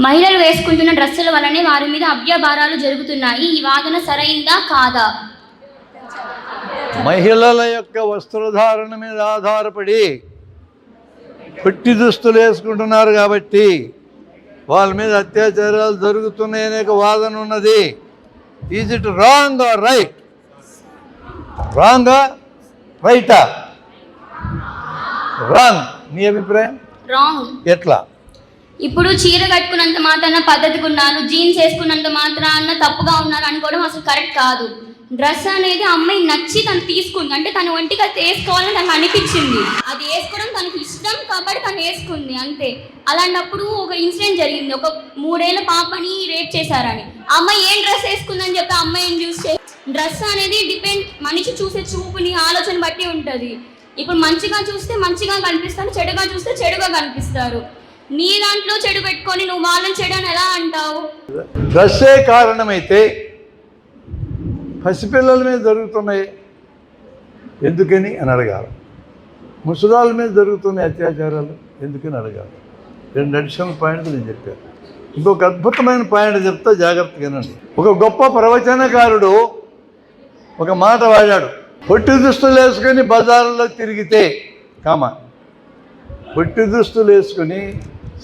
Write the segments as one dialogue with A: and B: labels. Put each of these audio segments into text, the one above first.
A: మహిళలు వేసుకుంటున్న డ్రెస్సుల వల్లనే వారి మీద అభ్యభారాలు జరుగుతున్నాయి. ఈ వాదన సరైందా కాదా?
B: మహిళల యొక్క వస్త్రధారణ మీద ఆధారపడి పొట్టి దుస్తులు వేసుకుంటున్నారు కాబట్టి వాళ్ళ మీద అత్యాచారాలు జరుగుతున్నాయనే వాదన ఉన్నది. Is it wrong or right? రాంగా రైటా? రాంగ్. నీ అభిప్రాయం?
A: రాంగ్.
B: ఎట్లా?
A: ఇప్పుడు చీర కట్టుకున్నంత మాత్రాన పద్ధతిగా ఉన్నారు, జీన్స్ వేసుకున్నంత మాత్రాన తప్పుగా ఉన్నారు అనుకోవడం అసలు కరెక్ట్ కాదు. డ్రెస్ అనేది అమ్మాయి నచ్చి తను తీసుకుంది, అంటే తన ఒంటికి అది వేసుకోవాలని తనకు అనిపించింది, అది వేసుకోవడం తనకి ఇష్టం కాబట్టి తను వేసుకుంది అంతే. అలాంటప్పుడు ఒక ఇన్సిడెంట్ జరిగింది, ఒక 3 ఏళ్ల పాపని రేప్ చేశారని. అమ్మాయి ఏం డ్రెస్ వేసుకుందని చెప్పి అమ్మాయిని చూస్తే, డ్రెస్ అనేది డిపెండ్ మనిషి చూసే చూపుని ఆలోచన బట్టి ఉంటుంది. ఇప్పుడు మంచిగా చూస్తే మంచిగా కనిపిస్తారు, చెడుగా చూస్తే చెడుగా కనిపిస్తారు. నీ దాంట్లో చెడు పెట్టుకొని నువ్వు వాళ్ళని చెడు అని ఎలా అంటావు?
B: డ్రెస్సే కారణమైతే పసిపిల్లల మీద జరుగుతున్నాయి ఎందుకని అని అడగాలి. ముసలాళ్ళ మీద జరుగుతున్న అత్యాచారాలు ఎందుకని అడగాలి. 2 అడిషనల్ పాయింట్లు నేను చెప్పాను. ఇంకొక అద్భుతమైన పాయింట్ చెప్తా, జాగ్రత్తగా వినండి. ఒక గొప్ప ప్రవచనకారుడు ఒక మాట వాడాడు. పొట్టి దుస్తులు వేసుకొని బజార్లో తిరిగితే పొట్టి దుస్తులు వేసుకొని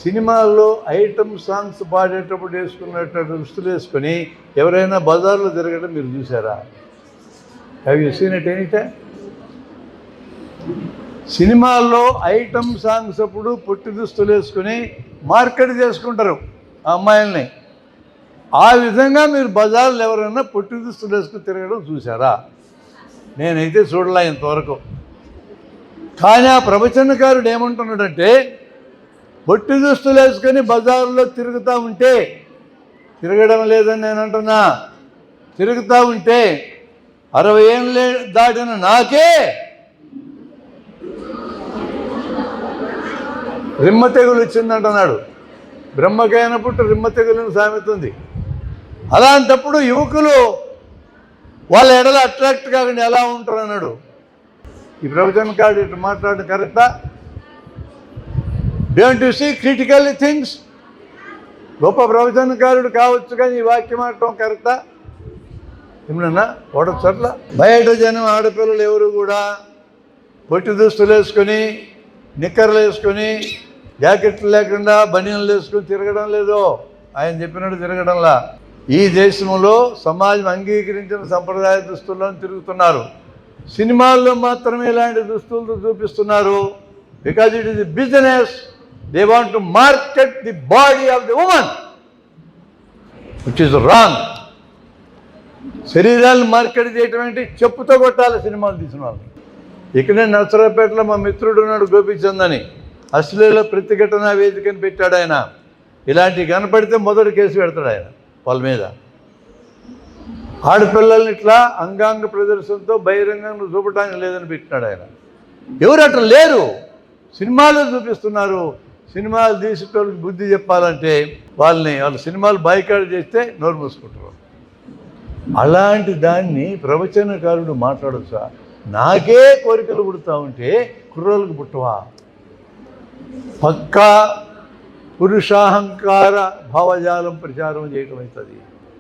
B: సినిమాల్లో ఐటమ్ సాంగ్స్ పాడేటప్పుడు వేసుకున్నటువంటి దుస్తులు వేసుకొని ఎవరైనా బజార్లో తిరగడం మీరు చూసారా? Have you seen it any time? సినిమాల్లో ఐటమ్ సాంగ్స్ అప్పుడు పొట్టి దుస్తులు వేసుకొని మార్కెట్ చేసుకుంటారు ఆ అమ్మాయిల్ని. ఆ విధంగా మీరు బజార్లో ఎవరైనా పొట్టి దుస్తులు వేసుకుని తిరగడం చూసారా? నేనైతే చూడలే ఇంతవరకు. కానీ ఆ ప్రవచనకారుడు ఏమంటున్నాడంటే, పొట్టి దుస్తులు వేసుకొని బజారులో తిరుగుతూ ఉంటే, తిరగడం లేదని నేను అంటున్నా, తిరుగుతూ ఉంటే 60 ఏళ్ళు దాటిన నాకే రిమ్మ తెగులు వచ్చిందంటున్నాడు. బ్రహ్మకైనప్పుడు రిమ్మ తెగులను సామెత ఉంది. అలాంటప్పుడు యువకులు వాళ్ళ ఎడల అట్రాక్ట్ కాకుండా ఎలా ఉంటారు అన్నాడు. ఈ ప్రవచనకారుడు ఇట్లా మాట్లాడడం కరెక్టా? Don't you see critical things? గొప్ప ప్రవచనకారుడు కావచ్చు కానీ ఈ వాక్యం ఆడటం కరెక్టా? ఏమన్నా ఓడచ్చట్ల బయట జనం ఆడపిల్లలు ఎవరు కూడా పొట్టి దుస్తులు వేసుకొని, నిక్కర్లు వేసుకొని, జాకెట్లు లేకుండా బనీన్లు వేసుకొని తిరగడం లేదు. ఆయన చెప్పినట్టు తిరగడంలా. ఈ దేశంలో సమాజం అంగీకరించిన సంప్రదాయ దుస్తులను తిరుగుతున్నారు. సినిమాల్లో మాత్రమే ఇలాంటి దుస్తులతో చూపిస్తున్నారు. Because it is business. They want to market the body of the women, which is wrong. శరీరాలను మార్కెట్ చేయటం ఏంటి? చెప్పుతో కొట్టాలి సినిమాలు తీసిన వాళ్ళని. ఇక్కడే నర్సరావుపేటలో మా మిత్రుడు ఉన్నాడు గోపీచంద్ అని, అశ్లీల ప్రతిఘటన వేదికని పెట్టాడు ఆయన. ఇలాంటివి కనపడితే మొదటి కేసు పెడతాడు ఆయన వాళ్ళ మీద. ఆడపిల్లల్ని ఇట్లా అంగాంగ ప్రదర్శనతో బహిరంగంగా చూపడానికి లేదని పెట్టినాడు ఆయన. ఎవరు అట్లా లేరు, సినిమాలో చూపిస్తున్నారు. సినిమాలు తీసేటోళ్ళకి బుద్ధి చెప్పాలంటే వాళ్ళు సినిమాలు బాయ్కాట్ చేస్తే నోరు మూసుకుంటారు. అలాంటి దాన్ని ప్రవచనకారుడు మాట్లాడొచ్చా? నాకే కోరికలు పుడతా ఉంటే కుర్రోళ్ళకి పుట్టవా? పక్కా పురుషాహంకార భావజాలం ప్రచారం చేయటం అవుతుంది.